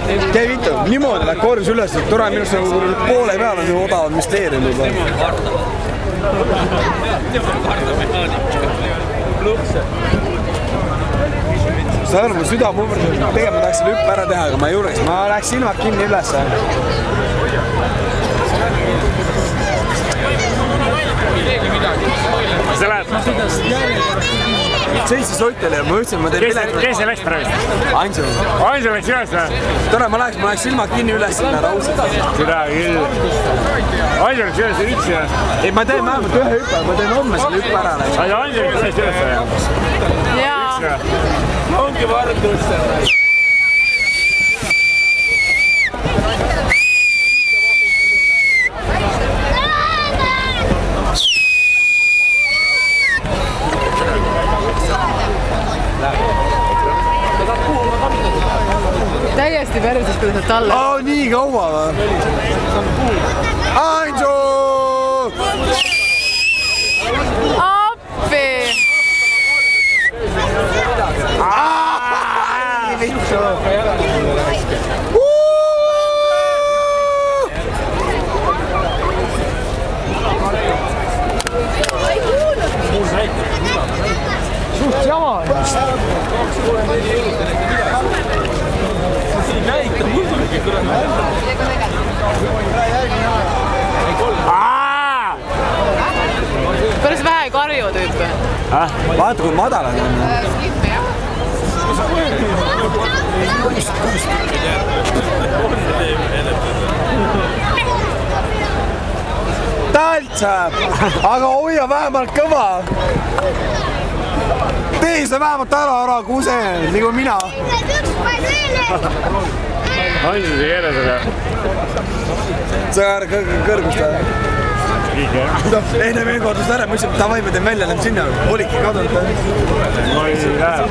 Käi vitu, niimoodi läheb korvis üles, et tore minust poole peal on ju odavad müsteerium juba. Sa arvad, mu süda muverdab, tegelikult ma tahaks selle hüppe ära teha, aga ma ei julgeks, ma läheks silmad kinni üles. Sa lähed? Seisis Ott oli ja ma ütlesin, ma teen piletit. Kes see läks praegu? Ansu. Ansu läks üles või? Tore, ma läheks silmad kinni üles sinna rausalt. Seda küll. Ansu läks üles üksi või? Ei, ma teen vähemalt ühe hüppe, ma teen homme selle hüppe ära. Ansu läks üles või? Jaa. Ongi vardus. Täiesti perses, kuidas nad talle. Nii kaua või? Ansu! Appi! Vittu! Suht jama! Päris vähe karju tüüpi. Vaata kui madalad on. Taltsab, aga hoia vähemalt kõva. Tee sa vähemalt ära kuse, nagu mina. Ansu see keeles aga. Sa kõrgust või? Enne veel kordus ära, ma ütlesin, et davai, ma teen välja, lähen sinna. Olidki kadunud. Ma ei lähe.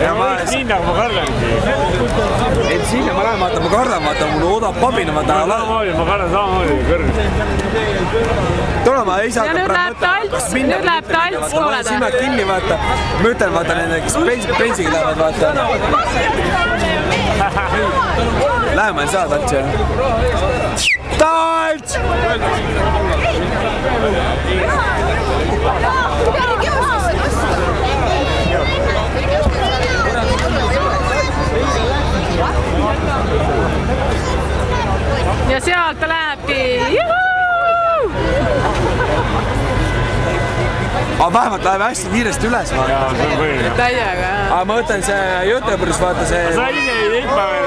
Ja ma oleks nii nagu ma kardangi. Ei, sinna ma lähen, vaata, ma kardan, vaata, mul odav pabina, vaata. Ma kardan samamoodi kõrgust. Tule ma ei saa ja nüüd läheb talts, kuule ta. Silmad kinni, vaata. Ma ütlen, vaata, nende, kes bensiga lähevad, vaata. Lähema ei saa talts, jah. Talts! Ja sealt ta lähebki. Aga vähemalt läheb hästi kiiresti üles, vaata. Jaa, see on põhiline. Täiega, jah. Aga ma võtan see Göteborgis, vaata see... Sa ise ei ikka veel.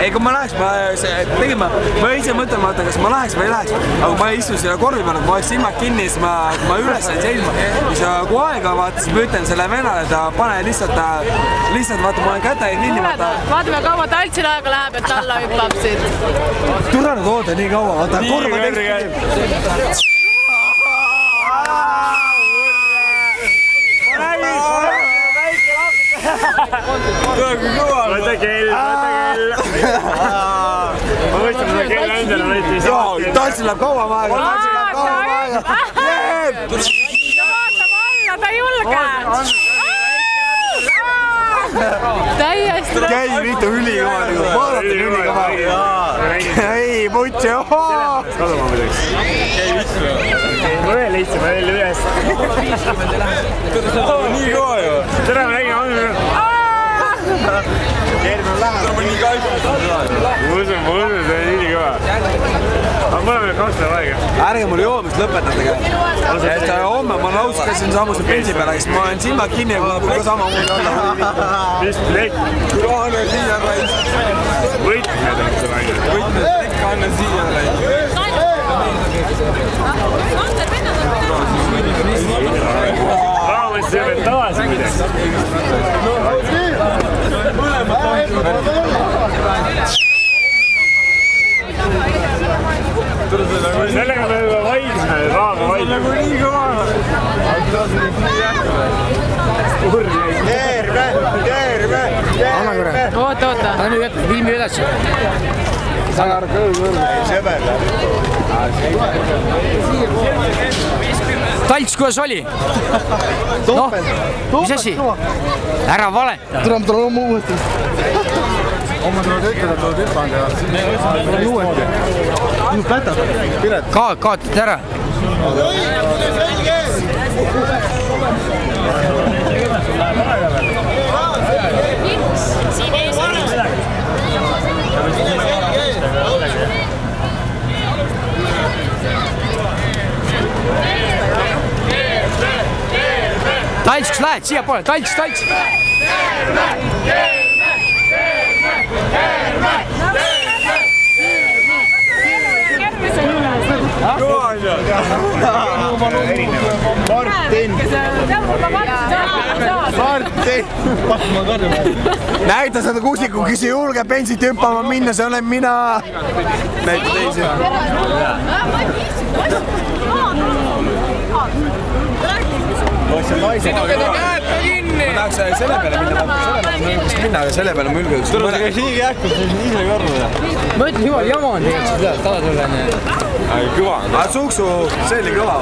Ei, kui ma läheks, ma ise mõtlen, vaata, kas ma läheks või ei läheks. Aga kui ma istun selle korvi peal, ma oleks silmad kinni, siis ma üles sain seisma. Siis kui aega vaata, siis ma ütlen selle venale, et pane lihtsalt, vaata, ma olen kätega kinni, vaata. Vaatame, kaua taltsil aega läheb, et alla hüppab siit. Tule nüüd oota nii kaua, vaata, korva tekst. Võta kell. Ma mõtlen, seda kell endale võeti. Taltsil läheb kaua aega. Vaatab alla, ta ei julge. Täiesti. Käi mitu ülikõva, vaadata ülikõva. Ei, putsi, ohoo. Kaduma muidugi. Ma veel lihtsam, veel üles. Nii kõva ju. Tere, ma nägin. Keerime läheb. Ma nii kaipus. Ma usun, see on ülikõva. Aga mul on veel 2 päeva aega. Ärge mul joomist lõpetatage. Homme ma lauskasin saamuse bensi peale, siis ma olen silmad kinni ja ka sama muud olla. Mis plekk? Anna siia raisk. Võtmed on seda aina. Võtmed plekk, anna siia raisk. Raamas see veel tagasi midagi. Sellega me juba vaidme, raaga vaidme. Nagu nii kõva. Terve. Anna korra. Oota. Anna nüüd jätta, filmi edasi. Sagar kõõg. Sõber. Talts, kuidas oli? Noh, mis asi? Ära valeta. Tuleb uuesti. Oma tuleb ütelda, tuleb hüppanud ja tuleb uuesti. Nüüd pätab. Piret. Kaotad ära. Talts, kas lähed siia poole? Talts! Martin! Näita seda kuusiku, kes ei julge pensit hüppama minna, see olen mina! Näita teisi. Ma tahaks selle peale minna, aga selle peale mülge üks. Tule, see käis nii äkkult, see on ise korda. Ma ütlen, jumal jama on tegelikult seda, tavatulene. Kõva. Aga suksu, see oli kõva.